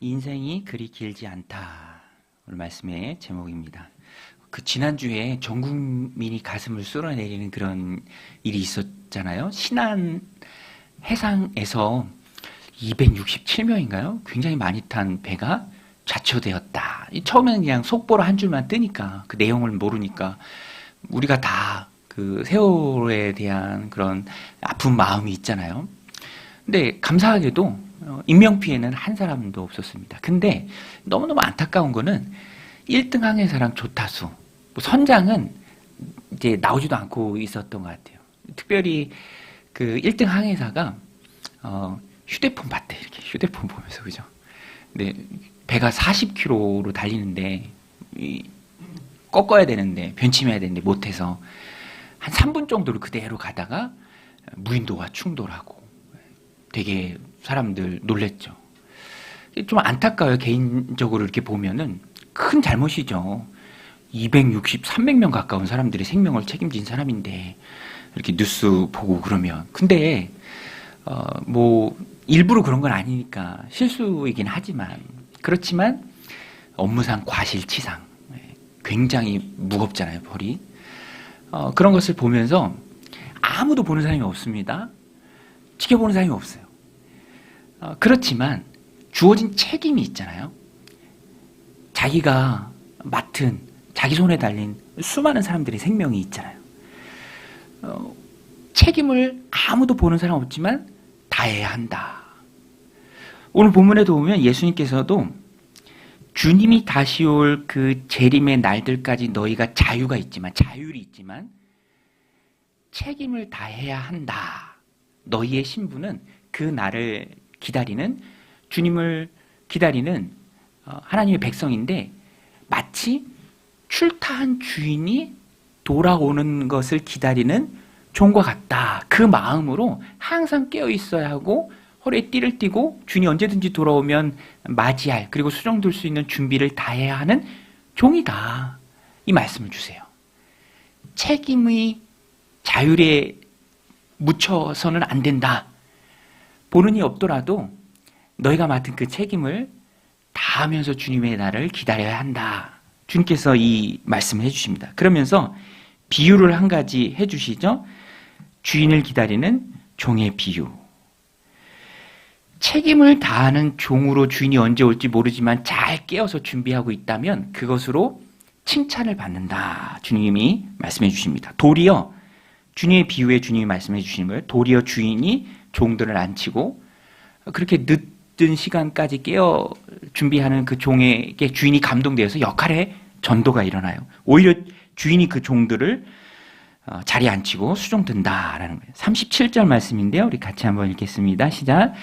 인생이 그리 길지 않다. 오늘 말씀의 제목입니다. 그 지난주에 전 국민이 가슴을 쏟아내리는 그런 일이 있었잖아요. 신안 해상에서 267명인가요? 굉장히 많이 탄 배가 좌초되었다. 처음에는 그냥 속보로 한 줄만 뜨니까 그 내용을 모르니까 우리가 다 그 세월에 대한 그런 아픈 마음이 있잖아요. 근데 감사하게도 인명피해는 한 사람도 없었습니다. 근데 너무너무 안타까운 거는 1등 항해사랑 조타수, 선장은 이제 나오지도 않고 있었던 것 같아요. 특별히 그 1등 항해사가 휴대폰 봤대. 이렇게 휴대폰 보면서, 그죠? 근데 배가 40km로 달리는데 꺾어야 되는데, 변침해야 되는데 못해서 한 3분 정도를 그대로 가다가 무인도와 충돌하고 되게 사람들 놀랬죠. 좀 안타까워요. 개인적으로 이렇게 보면은 큰 잘못이죠. 260, 300명 가까운 사람들의 생명을 책임진 사람인데 이렇게 뉴스 보고 그러면. 근데 뭐 일부러 그런 건 아니니까 실수이긴 하지만, 그렇지만 업무상 과실치상 굉장히 무겁잖아요, 벌이. 그런 것을 보면서 아무도 보는 사람이 없습니다. 지켜보는 사람이 없어요. 그렇지만 주어진 책임이 있잖아요. 자기가 맡은, 자기 손에 달린 수많은 사람들의 생명이 있잖아요. 책임을 아무도 보는 사람 없지만 다해야 한다. 오늘 본문에도 보면 예수님께서도 주님이 다시 올 그 재림의 날들까지 너희가 자율이 있지만 책임을 다해야 한다. 너희의 신분은 그 날을 기다리는, 주님을 기다리는 하나님의 백성인데 마치 출타한 주인이 돌아오는 것을 기다리는 종과 같다. 그 마음으로 항상 깨어 있어야 하고 허리에 띠를 띠고 주인이 언제든지 돌아오면 맞이할, 그리고 수정될 수 있는 준비를 다해야 하는 종이다. 이 말씀을 주세요. 책임의 자율에 묻혀서는 안 된다. 보는 이 없더라도 너희가 맡은 그 책임을 다하면서 주님의 날을 기다려야 한다. 주님께서 이 말씀을 해주십니다. 그러면서 비유를 한 가지 해주시죠. 주인을 기다리는 종의 비유. 책임을 다하는 종으로 주인이 언제 올지 모르지만 잘 깨어서 준비하고 있다면 그것으로 칭찬을 받는다. 주님이 말씀해 주십니다. 도리어, 주님의 비유에 주님이 말씀해 주시는 거예요. 도리어 주인이 종들을 앉히고 그렇게 늦은 시간까지 깨어 준비하는 그 종에게 주인이 감동되어서 역할에 전도가 일어나요. 오히려 주인이 그 종들을 자리에 앉히고 수종든다라는 거예요. 37절 말씀인데요. 우리 같이 한번 읽겠습니다. 시작.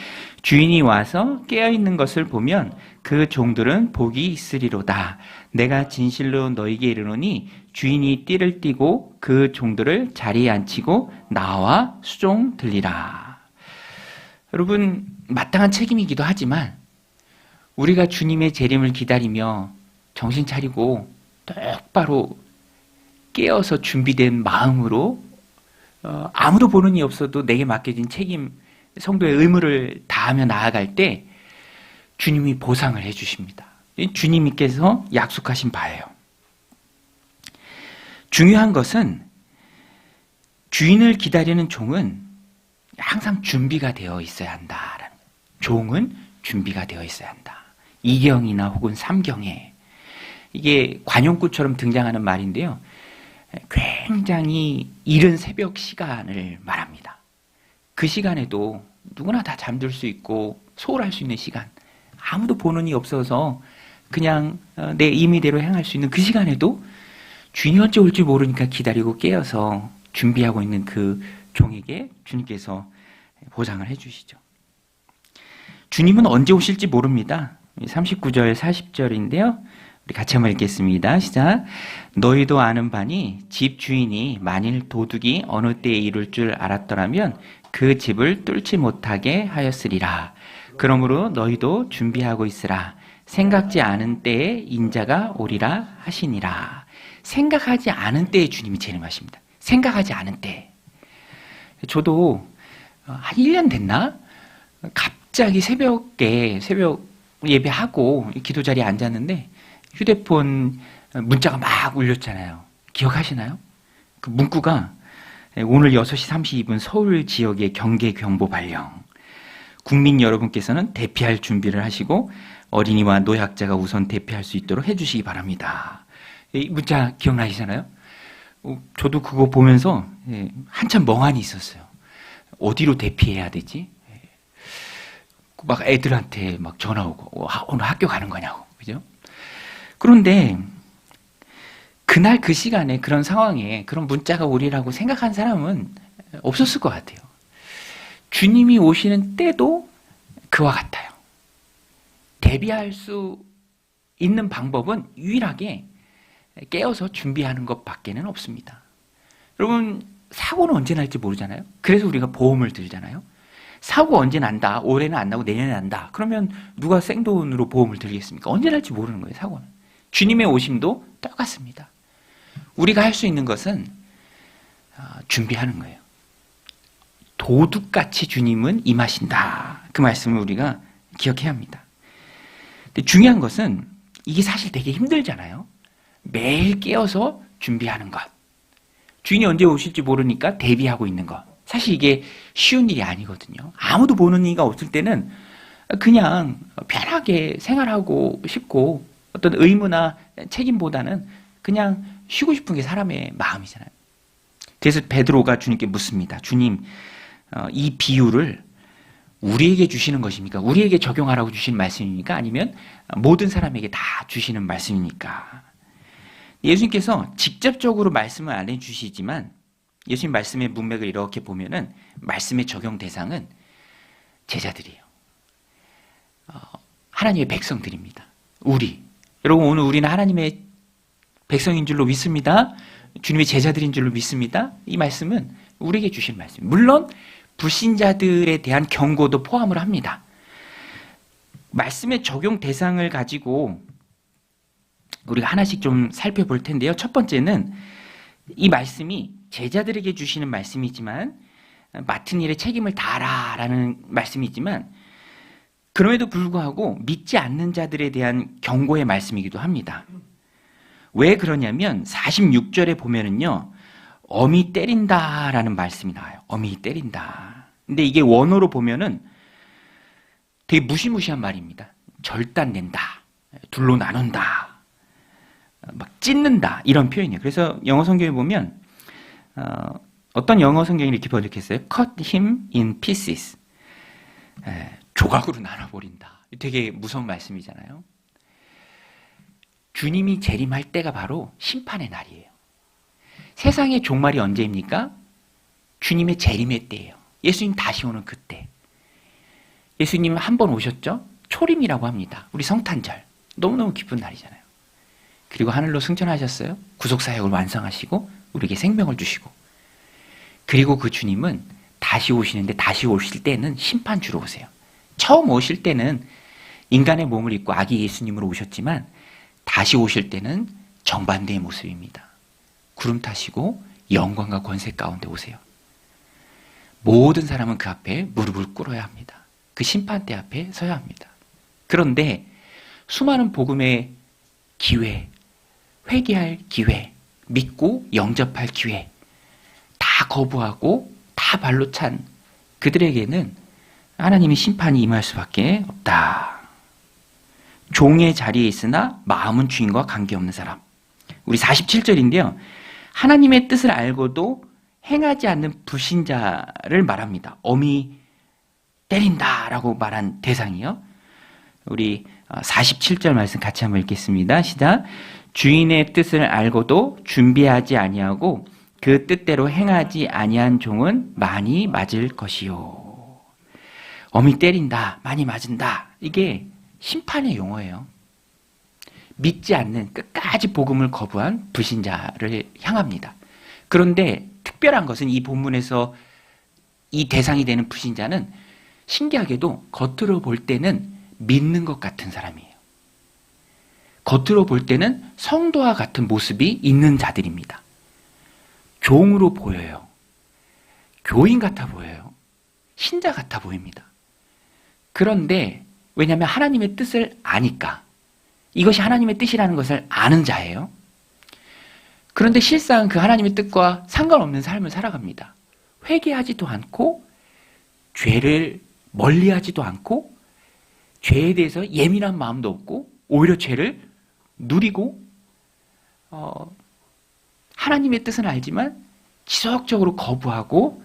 주인이 와서 깨어있는 것을 보면 그 종들은 복이 있으리로다. 내가 진실로 너희에게 이르노니 주인이 띠를 띠고 그 종들을 자리에 앉히고 나와 수종들리라. 여러분, 마땅한 책임이기도 하지만 우리가 주님의 재림을 기다리며 정신 차리고 똑바로 깨어서 준비된 마음으로 아무도 보는 이 없어도 내게 맡겨진 책임, 성도의 의무를 다하며 나아갈 때 주님이 보상을 해주십니다. 주님께서 약속하신 바예요. 중요한 것은 주인을 기다리는 종은 항상 준비가 되어 있어야 한다라는, 종은 준비가 되어 있어야 한다. 2경이나 혹은 3경에 이게 관용구처럼 등장하는 말인데요. 굉장히 이른 새벽 시간을 말합니다. 그 시간에도 누구나 다 잠들 수 있고 소홀할 수 있는 시간, 아무도 보는 이 없어서 그냥 내 임의대로 행할 수 있는 그 시간에도 주인이 언제 올지 모르니까 기다리고 깨어서 준비하고 있는 그 종에게 주님께서 보상을 해주시죠. 주님은 언제 오실지 모릅니다. 39절 40절인데요. 우리 같이 한번 읽겠습니다. 시작. 너희도 아는 바니 집 주인이 만일 도둑이 어느 때에 이룰 줄 알았더라면 그 집을 뚫지 못하게 하였으리라. 그러므로 너희도 준비하고 있으라. 생각지 않은 때에 인자가 오리라 하시니라. 생각하지 않은 때에 주님이 재림하십니다. 생각하지 않은 때. 저도 한 1년 됐나? 갑자기 새벽 예배하고 기도 자리에 앉았는데 휴대폰 문자가 막 울렸잖아요. 기억하시나요? 그 문구가 오늘 6시 32분 서울 지역의 경계 경보 발령. 국민 여러분께서는 대피할 준비를 하시고 어린이와 노약자가 우선 대피할 수 있도록 해주시기 바랍니다. 이 문자 기억나시잖아요? 저도 그거 보면서 한참 멍하니 있었어요. 어디로 대피해야 되지? 막 애들한테 막 전화 오고 오늘 학교 가는 거냐고, 그죠? 그런데 그날 그 시간에 그런 상황에 그런 문자가 오리라고 생각한 사람은 없었을 것 같아요. 주님이 오시는 때도 그와 같아요. 대비할 수 있는 방법은 유일하게 깨어서 준비하는 것밖에는 없습니다. 여러분, 사고는 언제 날지 모르잖아요. 그래서 우리가 보험을 들잖아요. 사고 언제 난다, 올해는 안 나고 내년에 난다. 그러면 누가 생돈으로 보험을 들겠습니까? 언제 날지 모르는 거예요, 사고는. 주님의 오심도 똑같습니다. 우리가 할 수 있는 것은 준비하는 거예요. 도둑같이 주님은 임하신다. 그 말씀을 우리가 기억해야 합니다. 근데 중요한 것은 이게 사실 되게 힘들잖아요. 매일 깨어서 준비하는 것. 주인이 언제 오실지 모르니까 대비하고 있는 것. 사실 이게 쉬운 일이 아니거든요. 아무도 보는 이가 없을 때는 그냥 편하게 생활하고 싶고 어떤 의무나 책임보다는 그냥 쉬고 싶은 게 사람의 마음이잖아요. 그래서 베드로가 주님께 묻습니다. 주님, 이 비유를 우리에게 주시는 것입니까? 우리에게 적용하라고 주시는 말씀입니까? 아니면 모든 사람에게 다 주시는 말씀입니까? 예수님께서 직접적으로 말씀을 안 해주시지만 예수님 말씀의 문맥을 이렇게 보면은 말씀의 적용 대상은 제자들이에요. 하나님의 백성들입니다. 여러분, 오늘 우리는 하나님의 백성인 줄로 믿습니다. 주님의 제자들인 줄로 믿습니다. 이 말씀은 우리에게 주신 말씀. 물론 불신자들에 대한 경고도 포함을 합니다. 말씀의 적용 대상을 가지고 우리가 하나씩 좀 살펴볼 텐데요. 첫 번째는 이 말씀이 제자들에게 주시는 말씀이지만 맡은 일에 책임을 다하라라는 말씀이지만 그럼에도 불구하고 믿지 않는 자들에 대한 경고의 말씀이기도 합니다. 왜 그러냐면 46절에 보면은요. 어미 때린다라는 말씀이 나와요. 어미 때린다. 근데 이게 원어로 보면은 되게 무시무시한 말입니다. 절단낸다. 둘로 나눈다. 막 찢는다. 이런 표현이에요. 그래서 영어 성경에 보면 어떤 영어 성경이 이렇게 번역했어요. Cut him in pieces. 조각으로 나눠버린다. 되게 무서운 말씀이잖아요. 주님이 재림할 때가 바로 심판의 날이에요. 세상의 종말이 언제입니까? 주님의 재림의 때예요. 예수님 다시 오는 그때. 예수님 한 번 오셨죠? 초림이라고 합니다. 우리 성탄절. 너무너무 기쁜 날이잖아요. 그리고 하늘로 승천하셨어요. 구속사역을 완성하시고 우리에게 생명을 주시고 그리고 그 주님은 다시 오시는데 다시 오실 때는 심판 주러 오세요. 처음 오실 때는 인간의 몸을 입고 아기 예수님으로 오셨지만 다시 오실 때는 정반대의 모습입니다. 구름 타시고 영광과 권세 가운데 오세요. 모든 사람은 그 앞에 무릎을 꿇어야 합니다. 그 심판대 앞에 서야 합니다. 그런데 수많은 복음의 기회, 회개할 기회, 믿고 영접할 기회 다 거부하고 다 발로 찬 그들에게는 하나님의 심판이 임할 수밖에 없다. 종의 자리에 있으나 마음은 주인과 관계없는 사람. 우리 47절인데요. 하나님의 뜻을 알고도 행하지 않는 불신자를 말합니다. 어미 때린다라고 말한 대상이요. 우리 47절 말씀 같이 한번 읽겠습니다. 시작. 주인의 뜻을 알고도 준비하지 아니하고 그 뜻대로 행하지 아니한 종은 많이 맞을 것이요. 어미 때린다, 많이 맞은다. 이게 심판의 용어예요. 믿지 않는 끝까지 복음을 거부한 불신자를 향합니다. 그런데 특별한 것은 이 본문에서 이 대상이 되는 불신자는 신기하게도 겉으로 볼 때는 믿는 것 같은 사람이에요. 겉으로 볼 때는 성도와 같은 모습이 있는 자들입니다. 종으로 보여요. 교인 같아 보여요. 신자 같아 보입니다. 그런데 왜냐하면 하나님의 뜻을 아니까. 이것이 하나님의 뜻이라는 것을 아는 자예요. 그런데 실상 그 하나님의 뜻과 상관없는 삶을 살아갑니다. 회개하지도 않고 죄를 멀리하지도 않고 죄에 대해서 예민한 마음도 없고 오히려 죄를 누리고 하나님의 뜻은 알지만 지속적으로 거부하고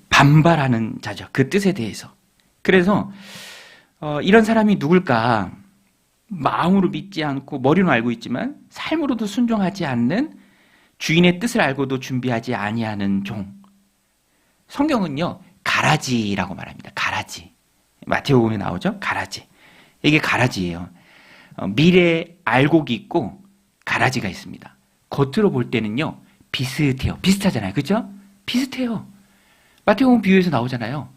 반발하는 자죠. 그 뜻에 대해서. 그래서 이런 사람이 누굴까? 마음으로 믿지 않고 머리로 알고 있지만 삶으로도 순종하지 않는 주인의 뜻을 알고도 준비하지 아니하는 종. 성경은요, 가라지라고 말합니다. 가라지. 마태복음에 나오죠? 가라지. 이게 가라지예요. 미래 알곡이 있고 가라지가 있습니다. 겉으로 볼 때는요, 비슷해요. 비슷하잖아요. 그죠? 비슷해요. 마태복음 비유에서 나오잖아요.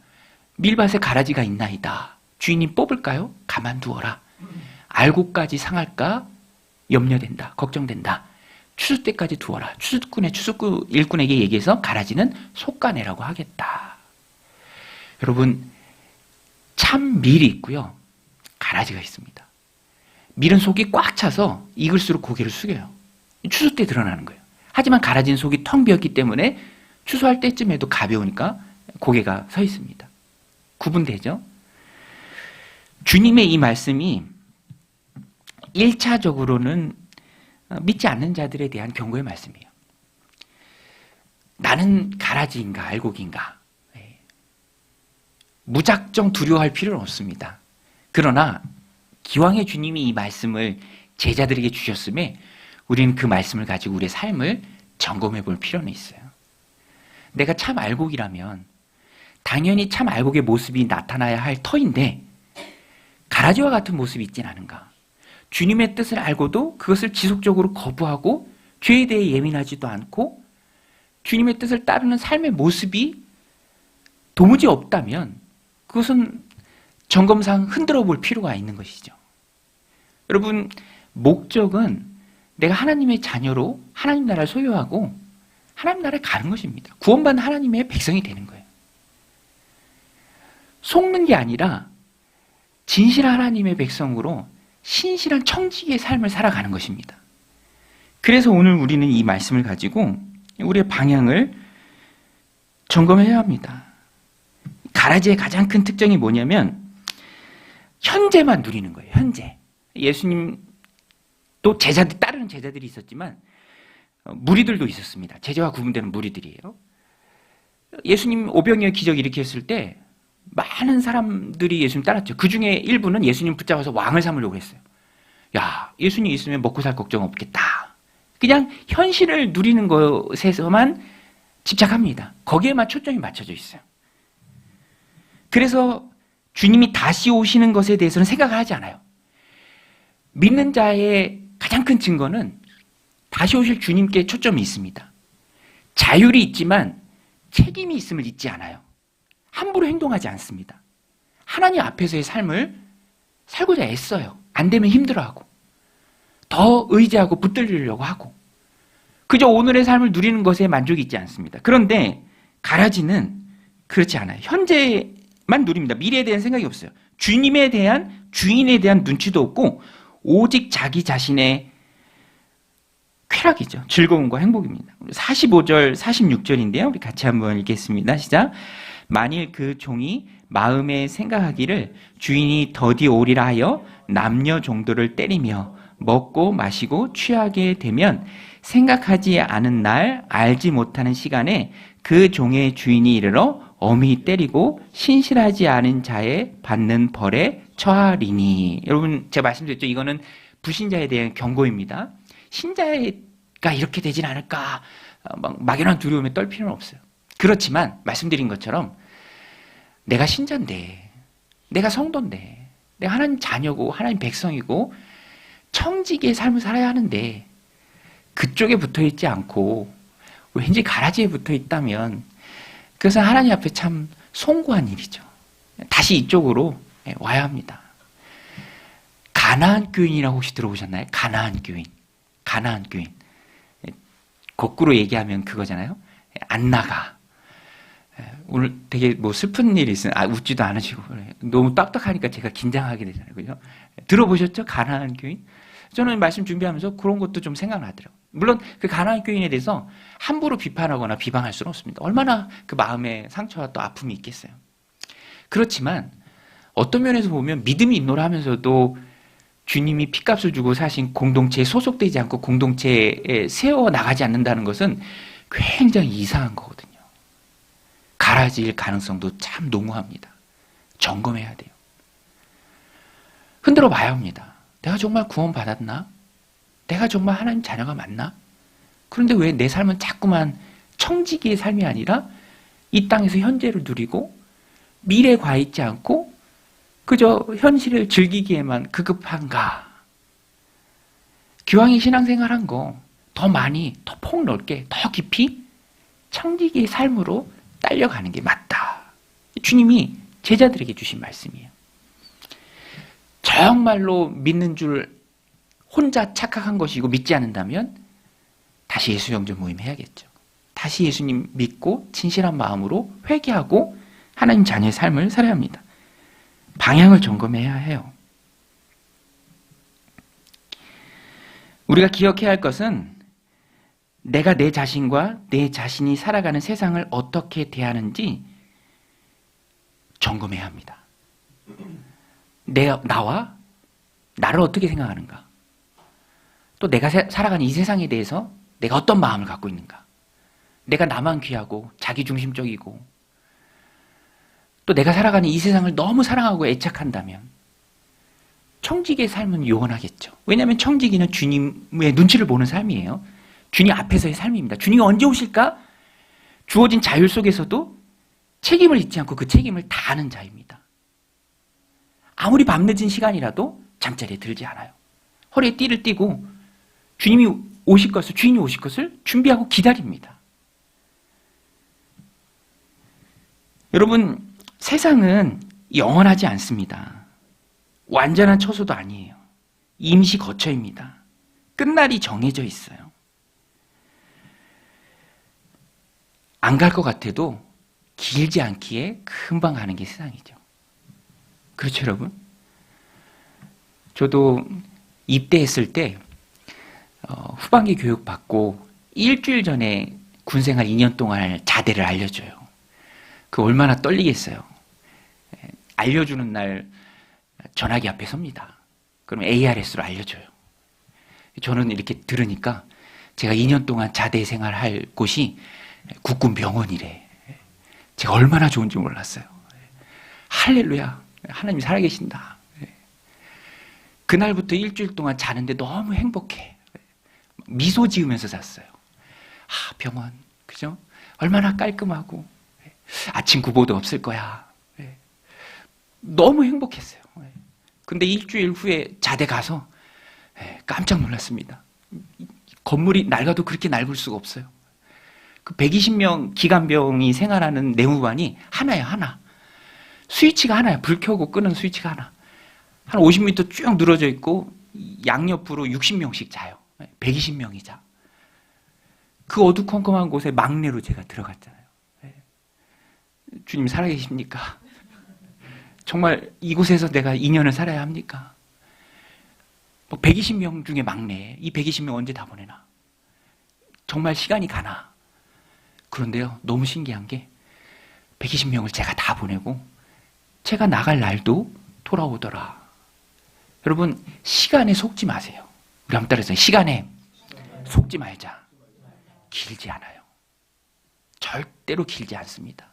밀밭에 가라지가 있나이다. 주인이 뽑을까요? 가만두어라. 알곡까지 상할까? 염려된다. 걱정된다. 추수 때까지 두어라. 추수꾼 일꾼에게 얘기해서 가라지는 속가내라고 하겠다. 여러분, 참 밀이 있고요. 가라지가 있습니다. 밀은 속이 꽉 차서 익을수록 고개를 숙여요. 추수 때 드러나는 거예요. 하지만 가라지는 속이 텅 비었기 때문에 추수할 때쯤에도 가벼우니까 고개가 서 있습니다. 구분되죠? 주님의 이 말씀이 1차적으로는 믿지 않는 자들에 대한 경고의 말씀이에요. 나는 가라지인가 알곡인가? 무작정 두려워할 필요는 없습니다. 그러나 기왕에 주님이 이 말씀을 제자들에게 주셨음에 우리는 그 말씀을 가지고 우리의 삶을 점검해 볼 필요는 있어요. 내가 참 알곡이라면 당연히 참 알곡의 모습이 나타나야 할 터인데 가라지와 같은 모습이 있진 않은가? 주님의 뜻을 알고도 그것을 지속적으로 거부하고 죄에 대해 예민하지도 않고 주님의 뜻을 따르는 삶의 모습이 도무지 없다면 그것은 점검상 흔들어 볼 필요가 있는 것이죠. 여러분, 목적은 내가 하나님의 자녀로 하나님 나라를 소유하고 하나님 나라에 가는 것입니다. 구원받는 하나님의 백성이 되는 거예요. 속는 게 아니라 진실한 하나님의 백성으로 신실한 청지기의 삶을 살아가는 것입니다. 그래서 오늘 우리는 이 말씀을 가지고 우리의 방향을 점검해야 합니다. 가라지의 가장 큰 특징이 뭐냐면 현재만 누리는 거예요. 현재. 예수님 또 따르는 제자들이 있었지만 무리들도 있었습니다. 제자와 구분되는 무리들이에요. 예수님 오병이어 기적 일으켰을 때 많은 사람들이 예수님 따랐죠. 그 중에 일부는 예수님 붙잡아서 왕을 삼으려고 했어요. 야, 예수님 있으면 먹고 살 걱정 없겠다. 그냥 현실을 누리는 것에서만 집착합니다. 거기에만 초점이 맞춰져 있어요. 그래서 주님이 다시 오시는 것에 대해서는 생각을 하지 않아요. 믿는 자의 가장 큰 증거는 다시 오실 주님께 초점이 있습니다. 자율이 있지만 책임이 있음을 잊지 않아요. 함부로 행동하지 않습니다. 하나님 앞에서의 삶을 살고자 애써요. 안 되면 힘들어하고 더 의지하고 붙들리려고 하고 그저 오늘의 삶을 누리는 것에 만족이 있지 않습니다. 그런데 가라지는 그렇지 않아요. 현재만 누립니다. 미래에 대한 생각이 없어요. 주인에 대한 눈치도 없고 오직 자기 자신의 쾌락이죠. 즐거움과 행복입니다. 45절, 46절인데요. 우리 같이 한번 읽겠습니다. 시작. 만일 그 종이 마음에 생각하기를 주인이 더디 오리라 하여 남녀 종들을 때리며 먹고 마시고 취하게 되면 생각하지 않은 날 알지 못하는 시간에 그 종의 주인이 이르러 엄히 때리고 신실하지 않은 자의 받는 벌에 처하리니. 여러분, 제가 말씀드렸죠. 이거는 불신자에 대한 경고입니다. 신자가 이렇게 되진 않을까 막연한 두려움에 떨 필요는 없어요. 그렇지만 말씀드린 것처럼 내가 신자인데, 내가 성도인데, 내가 하나님 자녀고 하나님 백성이고 청지기의 삶을 살아야 하는데 그쪽에 붙어있지 않고 왠지 가라지에 붙어있다면 그것은 하나님 앞에 참 송구한 일이죠. 다시 이쪽으로 와야 합니다. 가나안 교인이라고 혹시 들어보셨나요? 가나안 교인. 거꾸로 얘기하면 그거잖아요. 안 나가. 오늘 되게 뭐 슬픈 일이 있으면 웃지도 않으시고 그래. 너무 딱딱하니까 제가 긴장하게 되잖아요. 그죠? 들어보셨죠? 가나안 교인? 저는 말씀 준비하면서 그런 것도 좀 생각나더라고요. 물론 그 가나안 교인에 대해서 함부로 비판하거나 비방할 수는 없습니다. 얼마나 그 마음에 상처와 또 아픔이 있겠어요. 그렇지만 어떤 면에서 보면 믿음이 있노라 하면서도 주님이 핏값을 주고 사신 공동체에 소속되지 않고 공동체에 세워 나가지 않는다는 것은 굉장히 이상한 거거든요. 갈아질 가능성도 참 농후합니다. 점검해야 돼요. 흔들어 봐야 합니다. 내가 정말 구원 받았나? 내가 정말 하나님 자녀가 맞나? 그런데 왜 내 삶은 자꾸만 청지기의 삶이 아니라 이 땅에서 현재를 누리고 미래에 과 있지 않고 그저 현실을 즐기기에만 급급한가? 기왕이 신앙생활한 거 더 많이, 더 폭넓게, 더 깊이 청지기의 삶으로 딸려가는 게 맞다. 주님이 제자들에게 주신 말씀이에요. 정말로 믿는 줄 혼자 착각한 것이고 믿지 않는다면 다시 예수 영접 모임 해야겠죠. 다시 예수님 믿고 진실한 마음으로 회개하고 하나님 자녀의 삶을 살아야 합니다. 방향을 점검해야 해요. 우리가 기억해야 할 것은 내가 내 자신과 내 자신이 살아가는 세상을 어떻게 대하는지 점검해야 합니다. 나와 나를 어떻게 생각하는가? 또 내가 살아가는 이 세상에 대해서 내가 어떤 마음을 갖고 있는가? 내가 나만 귀하고 자기중심적이고 또 내가 살아가는 이 세상을 너무 사랑하고 애착한다면 청지기의 삶은 요원하겠죠. 왜냐하면 청지기는 주님의 눈치를 보는 삶이에요. 주님 앞에서의 삶입니다. 주님이 언제 오실까? 주어진 자율 속에서도 책임을 잊지 않고 그 책임을 다하는 자입니다. 아무리 밤늦은 시간이라도 잠자리에 들지 않아요. 허리에 띠를 띠고 주님이 오실 것을, 주인이 오실 것을 준비하고 기다립니다. 여러분, 세상은 영원하지 않습니다. 완전한 처소도 아니에요. 임시 거처입니다. 끝날이 정해져 있어요. 안 갈 것 같아도 길지 않기에 금방 가는 게 세상이죠. 그렇죠, 여러분? 저도 입대했을 때 후반기 교육 받고 일주일 전에 군생활 2년 동안 할 자대를 알려줘요. 그 얼마나 떨리겠어요. 알려주는 날 전화기 앞에 섭니다. 그럼 ARS로 알려줘요. 저는 이렇게 들으니까 제가 2년 동안 자대 생활할 곳이 국군 병원이래. 제가 얼마나 좋은지 몰랐어요. 할렐루야, 하나님이 살아계신다. 그날부터 일주일 동안 자는데 너무 행복해. 미소 지으면서 잤어요. 병원, 그죠? 얼마나 깔끔하고 아침 구보도 없을 거야. 너무 행복했어요. 근데 일주일 후에 자대 가서 깜짝 놀랐습니다. 건물이 낡아도 그렇게 낡을 수가 없어요. 그 120명 기간병이 생활하는 내무반이 하나야, 하나. 스위치가 하나야. 불 켜고 끄는 스위치가 하나. 한 50m 쭉 늘어져 있고 양옆으로 60명씩 자요. 120명이 자. 그 어두컴컴한 곳에 막내로 제가 들어갔잖아요. 주님 살아계십니까? 정말 이곳에서 내가 2년을 살아야 합니까? 120명 중에 막내. 이 120명 언제 다 보내나? 정말 시간이 가나? 그런데요, 너무 신기한 게 120명을 제가 다 보내고 제가 나갈 날도 돌아오더라. 여러분, 시간에 속지 마세요. 우리 한번 따라서 시간에 속지 말자. 길지 않아요. 절대로 길지 않습니다.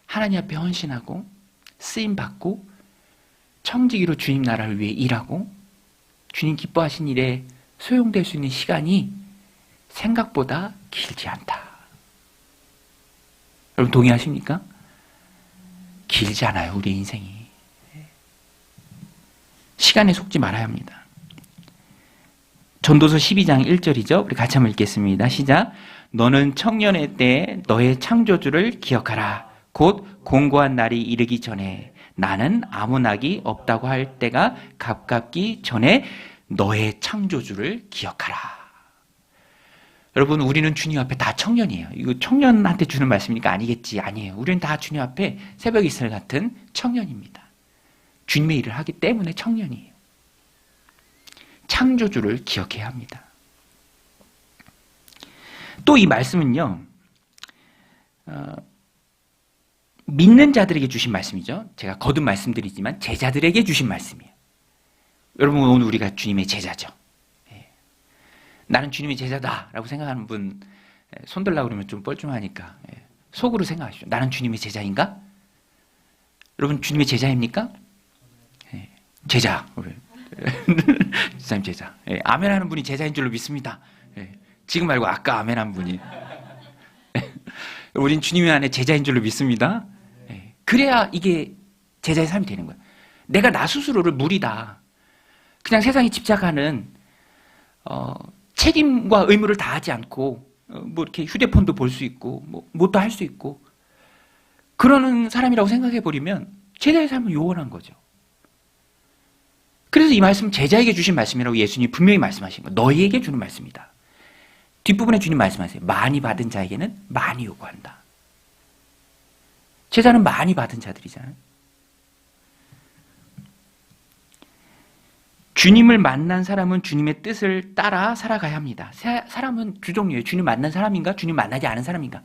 하나님 앞에 헌신하고 쓰임받고 청지기로 주님 나라를 위해 일하고 주님 기뻐하신 일에 소용될 수 있는 시간이 생각보다 길지 않다. 여러분 동의하십니까? 길지 않아요, 우리 인생이. 시간에 속지 말아야 합니다. 전도서 12장 1절이죠. 우리 같이 한번 읽겠습니다. 시작. 너는 청년의 때 너의 창조주를 기억하라. 곧 공고한 날이 이르기 전에 나는 아무 낙이 없다고 할 때가 가깝기 전에 너의 창조주를 기억하라. 여러분, 우리는 주님 앞에 다 청년이에요. 이거 청년한테 주는 말씀이니까 아니겠지. 아니에요. 우리는 다 주님 앞에 새벽 이슬 같은 청년입니다. 주님의 일을 하기 때문에 청년이에요. 창조주를 기억해야 합니다. 또 이 말씀은요, 믿는 자들에게 주신 말씀이죠. 제가 거듭 말씀드리지만 제자들에게 주신 말씀이에요. 여러분, 오늘 우리가 주님의 제자죠. 나는 주님의 제자다라고 생각하는 분 손들라고 그러면 좀 뻘쭘하니까 속으로 생각하시죠. 나는 주님의 제자인가? 여러분, 주님의 제자입니까? 제자. 지사님 제자. 아멘 하는 분이 제자인 줄로 믿습니다. 지금 말고 아까 아멘 한 분이. 우린 주님 안에 제자인 줄로 믿습니다. 그래야 이게 제자의 삶이 되는 거야. 내가 나 스스로를 무리다, 그냥 세상에 집착하는 책임과 의무를 다하지 않고 뭐 이렇게 휴대폰도 볼 수 있고 뭣도 할 수 있고 그러는 사람이라고 생각해 버리면 제자의 삶은 요원한 거죠. 그래서 이 말씀 제자에게 주신 말씀이라고 예수님이 분명히 말씀하신 거예요. 너희에게 주는 말씀이다. 뒷부분에 주님 말씀하세요. 많이 받은 자에게는 많이 요구한다. 제자는 많이 받은 자들이잖아요. 주님을 만난 사람은 주님의 뜻을 따라 살아가야 합니다. 사람은 두 종류예요. 주님 만난 사람인가? 주님 만나지 않은 사람인가?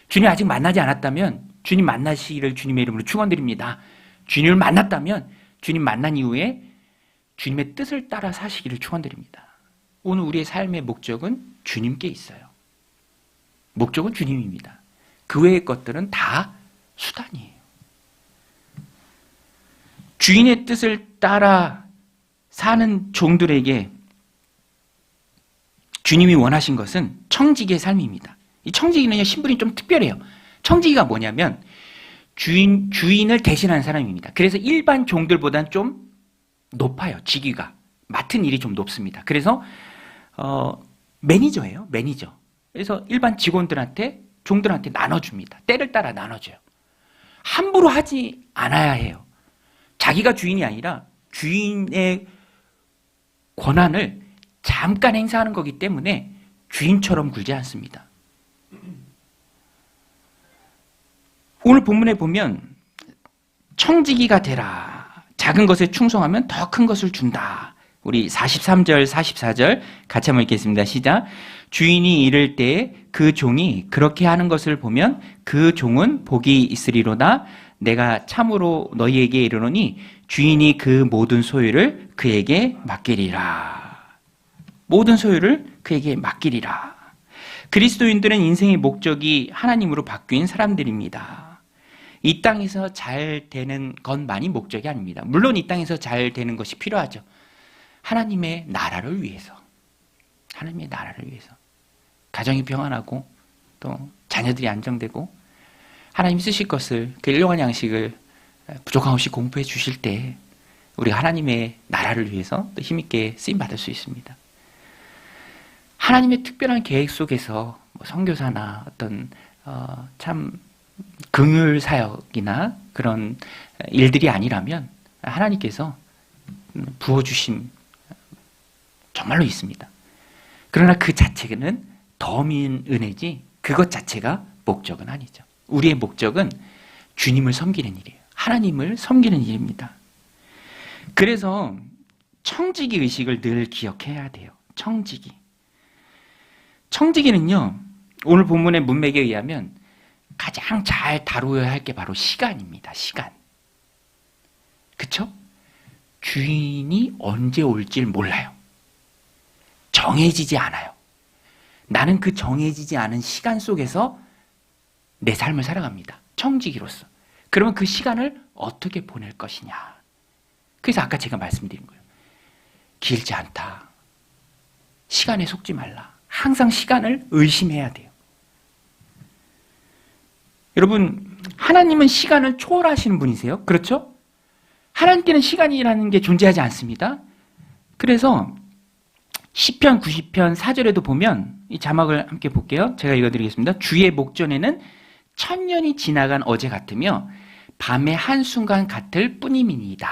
주님 아직 만나지 않았다면 주님 만나시기를 주님의 이름으로 축원드립니다. 주님을 만났다면 주님 만난 이후에 주님의 뜻을 따라 사시기를 축원드립니다. 오늘 우리의 삶의 목적은 주님께 있어요. 목적은 주님입니다. 그 외의 것들은 다 수단이에요. 주인의 뜻을 따라 사는 종들에게 주님이 원하신 것은 청지기의 삶입니다. 이 청지기는요, 신분이 좀 특별해요. 청지기가 뭐냐면 주인을 대신하는 사람입니다. 그래서 일반 종들보다는 좀 높아요. 직위가. 맡은 일이 좀 높습니다. 그래서 매니저예요. 매니저. 그래서 일반 직원들한테, 종들한테 나눠줍니다. 때를 따라 나눠줘요. 함부로 하지 않아야 해요. 자기가 주인이 아니라 주인의 권한을 잠깐 행사하는 거기 때문에 주인처럼 굴지 않습니다. 오늘 본문에 보면 청지기가 되라. 작은 것에 충성하면 더 큰 것을 준다. 우리 43절, 44절 같이 한번 읽겠습니다. 시작. 주인이 이를 때 그 종이 그렇게 하는 것을 보면 그 종은 복이 있으리로다. 내가 참으로 너희에게 이르노니 주인이 그 모든 소유를 그에게 맡기리라. 모든 소유를 그에게 맡기리라. 그리스도인들은 인생의 목적이 하나님으로 바뀐 사람들입니다. 이 땅에서 잘 되는 것만이 목적이 아닙니다. 물론 이 땅에서 잘 되는 것이 필요하죠. 하나님의 나라를 위해서, 하나님의 나라를 위해서 가정이 평안하고 또 자녀들이 안정되고 하나님 쓰실 것을, 그 일용할 양식을 부족함 없이 공부해 주실 때 우리가 하나님의 나라를 위해서 또 힘있게 쓰임받을 수 있습니다. 하나님의 특별한 계획 속에서 선교사나 어떤 참 긍휼 사역이나 그런 일들이 아니라면 하나님께서 부어주심 정말로 있습니다. 그러나 그 자체는 덤인 은혜지 그것 자체가 목적은 아니죠. 우리의 목적은 주님을 섬기는 일이에요. 하나님을 섬기는 일입니다. 그래서 청지기 의식을 늘 기억해야 돼요. 청지기. 청지기는요, 오늘 본문의 문맥에 의하면 가장 잘 다루어야 할 게 바로 시간입니다. 시간. 그쵸? 주인이 언제 올지 몰라요. 정해지지 않아요. 나는 그 정해지지 않은 시간 속에서 내 삶을 살아갑니다. 청지기로서. 그러면 그 시간을 어떻게 보낼 것이냐. 그래서 아까 제가 말씀드린 거예요. 길지 않다. 시간에 속지 말라. 항상 시간을 의심해야 돼요. 여러분, 하나님은 시간을 초월하시는 분이세요. 그렇죠? 하나님께는 시간이라는 게 존재하지 않습니다. 그래서 시편 90편 4절에도 보면 이 자막을 함께 볼게요. 제가 읽어드리겠습니다. 주의 목전에는 천년이 지나간 어제 같으며 밤의 한순간 같을 뿐임이니이다.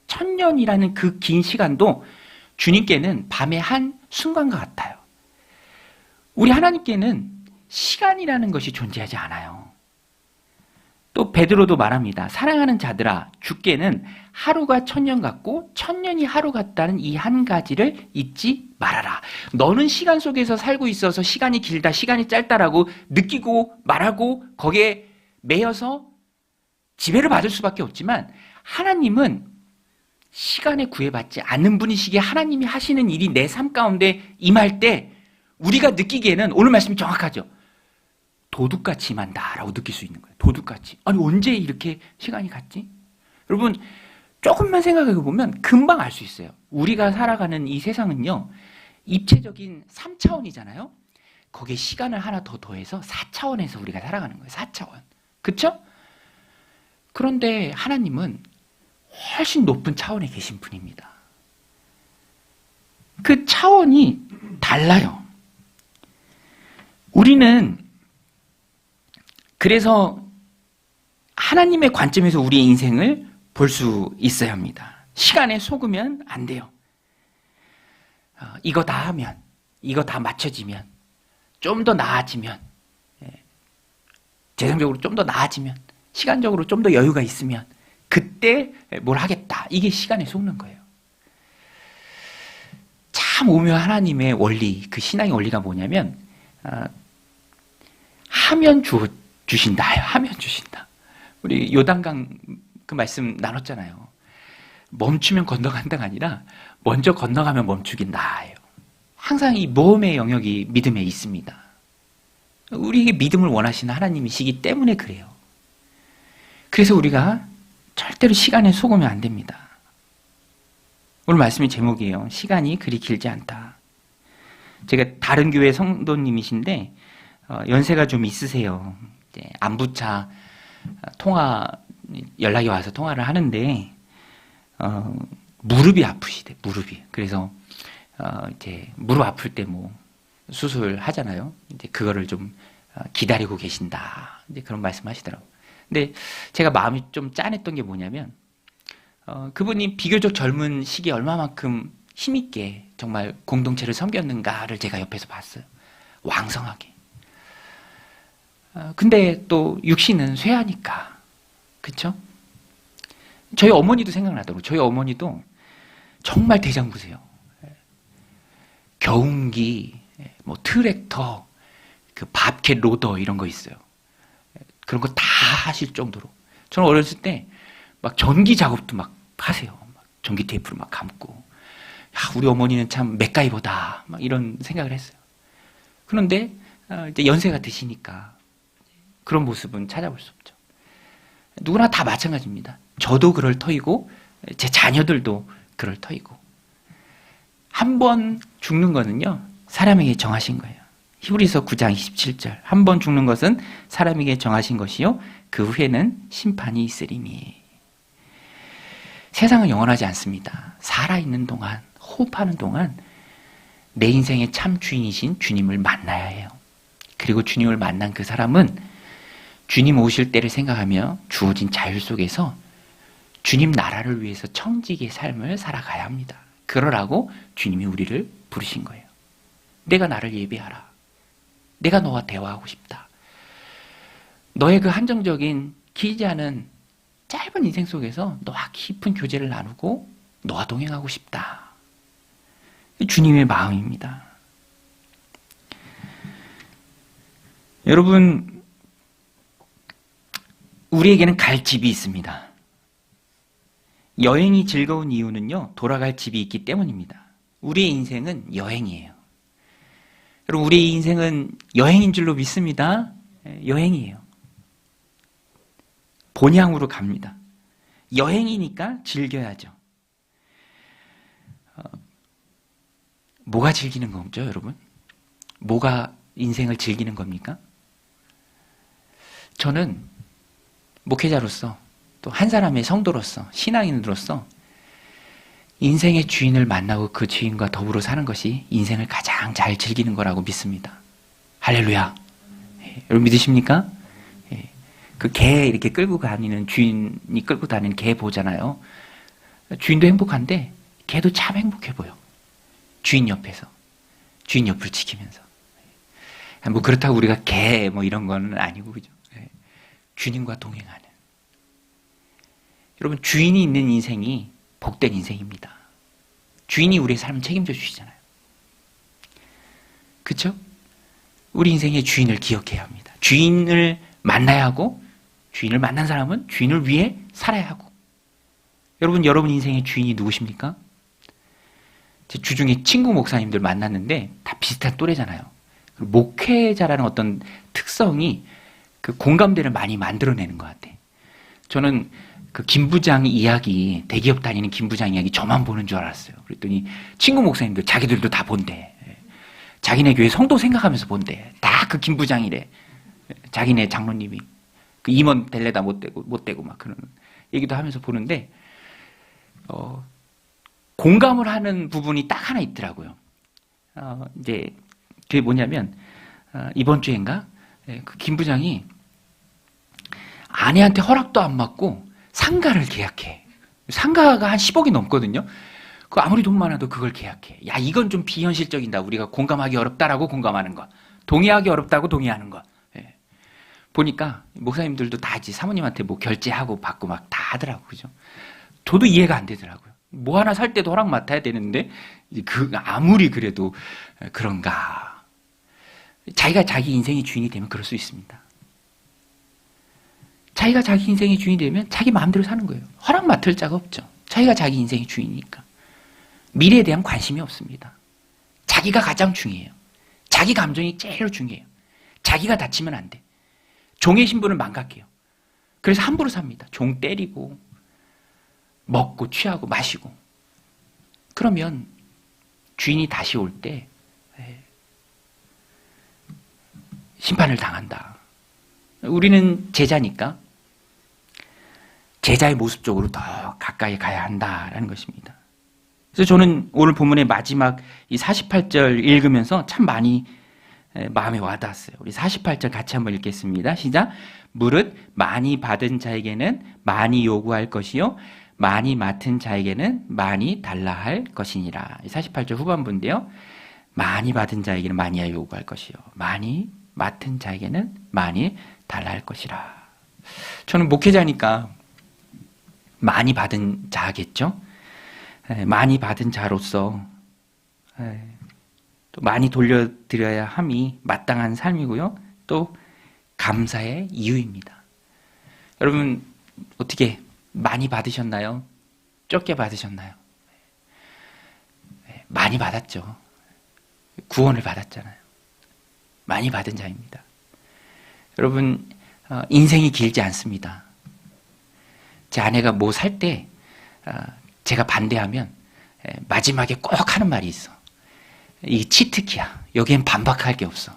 천년이라는 그 긴 시간도 주님께는 밤의 한순간과 같아요. 우리 하나님께는 시간이라는 것이 존재하지 않아요. 또 베드로도 말합니다. 사랑하는 자들아, 주께는 하루가 천년 같고 천년이 하루 같다는 이 한 가지를 잊지 말아라. 너는 시간 속에서 살고 있어서 시간이 길다, 시간이 짧다라고 느끼고 말하고 거기에 매여서 지배를 받을 수밖에 없지만, 하나님은 시간에 구애받지 않는 분이시기에 하나님이 하시는 일이 내 삶 가운데 임할 때 우리가 느끼기에는, 오늘 말씀이 정확하죠. 도둑같이 임한다라고 느낄 수 있는 거예요. 도둑같이. 아니, 언제 이렇게 시간이 갔지? 여러분, 조금만 생각해 보면 금방 알 수 있어요. 우리가 살아가는 이 세상은요, 입체적인 3차원이잖아요. 거기에 시간을 하나 더 더해서 4차원에서 우리가 살아가는 거예요. 4차원. 그쵸? 그런데 하나님은 훨씬 높은 차원에 계신 분입니다. 그 차원이 달라요. 우리는 그래서 하나님의 관점에서 우리의 인생을 볼 수 있어야 합니다. 시간에 속으면 안 돼요. 이거 다 하면, 이거 다 맞춰지면, 좀 더 나아지면, 재정적으로 좀 더 나아지면, 시간적으로 좀 더 여유가 있으면 그때 뭘 하겠다. 이게 시간에 속는 거예요. 참 오묘한 하나님의 원리, 그 신앙의 원리가 뭐냐면, 하면 주신다. 하면 주신다. 우리 요단강 그 말씀 나눴잖아요. 멈추면 건너간다가 아니라 먼저 건너가면 멈추긴 나아요. 항상 이 모험의 영역이 믿음에 있습니다. 우리에게 믿음을 원하시는 하나님이시기 때문에 그래요. 그래서 우리가 절대로 시간에 속으면 안 됩니다. 오늘 말씀의 제목이에요. 시간이 그리 길지 않다. 제가 다른 교회 성도님이신데 연세가 좀 있으세요. 안부차 통화 연락이 와서 통화를 하는데 무릎이 아프시대. 무릎이. 그래서 이제 무릎 아플 때 뭐 수술하잖아요. 이제 그거를 좀 기다리고 계신다. 이제 그런 말씀하시더라고요. 근데 제가 마음이 좀 짠했던 게 뭐냐면 그분이 비교적 젊은 시기에 얼마만큼 힘있게 정말 공동체를 섬겼는가를 제가 옆에서 봤어요. 왕성하게. 근데 또 육신은 쇠하니까. 그쵸? 저희 어머니도 생각나더라고요. 저희 어머니도 정말 대장부세요. 경운기, 뭐 트랙터, 그 밥캣 로더 이런 거 있어요. 그런 거 다 하실 정도로. 저는 어렸을 때 막 전기 작업도 막 하세요. 막 전기 테이프로 막 감고. 야, 우리 어머니는 참 맥가이버다. 막 이런 생각을 했어요. 그런데 이제 연세가 드시니까 그런 모습은 찾아볼 수 없죠. 누구나 다 마찬가지입니다. 저도 그럴 터이고 제 자녀들도 그럴 터이고. 한 번 죽는 거는요, 사람에게 정하신 거예요. 히브리서 9장 27절. 한 번 죽는 것은 사람에게 정하신 것이요, 그 후에는 심판이 있으리니. 세상은 영원하지 않습니다. 살아있는 동안, 호흡하는 동안 내 인생의 참 주인이신 주님을 만나야 해요. 그리고 주님을 만난 그 사람은 주님 오실 때를 생각하며 주어진 자유 속에서 주님 나라를 위해서 청지기의 삶을 살아가야 합니다. 그러라고 주님이 우리를 부르신 거예요. 내가 나를 예배하라. 내가 너와 대화하고 싶다. 너의 그 한정적인 길지 않은 짧은 인생 속에서 너와 깊은 교제를 나누고 너와 동행하고 싶다. 주님의 마음입니다. 여러분, 우리에게는 갈 집이 있습니다. 여행이 즐거운 이유는요, 돌아갈 집이 있기 때문입니다. 우리의 인생은 여행이에요. 여러분, 우리의 인생은 여행인 줄로 믿습니다. 여행이에요. 본향으로 갑니다. 여행이니까 즐겨야죠. 뭐가 즐기는 거죠, 여러분? 뭐가 인생을 즐기는 겁니까? 저는 목회자로서, 또 한 사람의 성도로서, 신앙인으로서 인생의 주인을 만나고 그 주인과 더불어 사는 것이 인생을 가장 잘 즐기는 거라고 믿습니다. 할렐루야. 여러분 믿으십니까? 그 개 이렇게 끌고 다니는, 주인이 끌고 다니는 개 보잖아요. 주인도 행복한데 개도 참 행복해 보여. 주인 옆에서. 주인 옆을 지키면서. 뭐 그렇다고 우리가 개 뭐 이런 건 아니고, 그죠? 예. 주님과 동행하는. 여러분, 주인이 있는 인생이 복된 인생입니다. 주인이 우리의 삶을 책임져 주시잖아요. 그렇죠? 우리 인생의 주인을 기억해야 합니다. 주인을 만나야 하고, 주인을 만난 사람은 주인을 위해 살아야 하고. 여러분 인생의 주인이 누구십니까? 제 주중에 친구 목사님들 만났는데 다 비슷한 또래잖아요. 목회자라는 어떤 특성이 그 공감대를 많이 만들어내는 것 같아. 저는 그 김 부장 이야기, 대기업 다니는 김 부장 이야기 저만 보는 줄 알았어요. 그랬더니 친구 목사님들 자기들도 다 본대. 자기네 교회 성도 생각하면서 본대. 다 그 김 부장이래. 자기네 장로님이 그 임원 될래다 못 되고 막 그런 얘기도 하면서 보는데, 공감을 하는 부분이 딱 하나 있더라고요. 이제 그게 뭐냐면, 이번 주인가 그 김 부장이 아내한테 허락도 안 받고 상가를 계약해. 상가가 한 10억이 넘거든요. 그 아무리 돈 많아도 그걸 계약해. 야, 이건 좀 비현실적이다. 우리가 공감하기 어렵다라고 공감하는 거. 동의하기 어렵다고 동의하는 거. 예. 보니까 목사님들도 다 이제 사모님한테 뭐 결제하고 받고 막 다 하더라고요. 그죠? 저도 이해가 안 되더라고요. 뭐 하나 살 때도 허락 맡아야 되는데, 아무리 그래도 그런가. 자기가 자기 인생의 주인이 되면 그럴 수 있습니다. 자기가 자기 인생의 주인이 되면 자기 마음대로 사는 거예요. 허락 맡을 자가 없죠. 자기가 자기 인생의 주인이니까. 미래에 대한 관심이 없습니다. 자기가 가장 중요해요. 자기 감정이 제일 중요해요. 자기가 다치면 안 돼. 종의 신분을 망각해요. 그래서 함부로 삽니다. 종 때리고 먹고 취하고 마시고. 그러면 주인이 다시 올 때 심판을 당한다. 우리는 제자니까 제자의 모습 쪽으로 더 가까이 가야 한다라는 것입니다. 그래서 저는 오늘 본문의 마지막 이 48절 읽으면서 참 많이 마음에 와닿았어요. 우리 48절 같이 한번 읽겠습니다. 시작. 무릇 많이 받은 자에게는 많이 요구할 것이요 많이 맡은 자에게는 많이 달라 할 것이니라. 48절 후반부인데요. 많이 받은 자에게는 많이 요구할 것이요 많이 맡은 자에게는 많이 달라 할 것이라. 저는 목회자니까 많이 받은 자겠죠. 많이 받은 자로서 또 많이 돌려드려야 함이 마땅한 삶이고요. 또 감사의 이유입니다. 여러분 어떻게 많이 받으셨나요? 적게 받으셨나요? 많이 받았죠. 구원을 받았잖아요. 많이 받은 자입니다. 여러분 인생이 길지 않습니다. 제 아내가 뭐 살 때 제가 반대하면 마지막에 꼭 하는 말이 있어. 이게 치트키야. 여기엔 반박할 게 없어.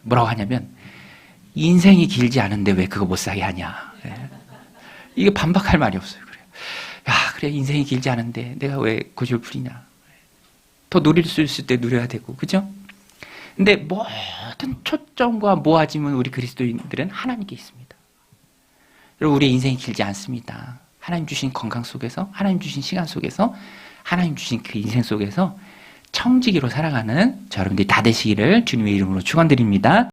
뭐라고 하냐면 인생이 길지 않은데 왜 그거 못 사게 하냐. 이게 반박할 말이 없어요. 그래요. 야, 그래 인생이 길지 않은데 내가 왜 고집을 부리냐. 더 누릴 수 있을 때 누려야 되고, 그죠? 근데 모든 초점과 모아짐은 우리 그리스도인들은 하나님께 있습니다. 여러분 우리의 인생이 길지 않습니다. 하나님 주신 건강 속에서, 하나님 주신 시간 속에서, 하나님 주신 그 인생 속에서 청지기로 살아가는 저 여러분들이 다 되시기를 주님의 이름으로 축원드립니다.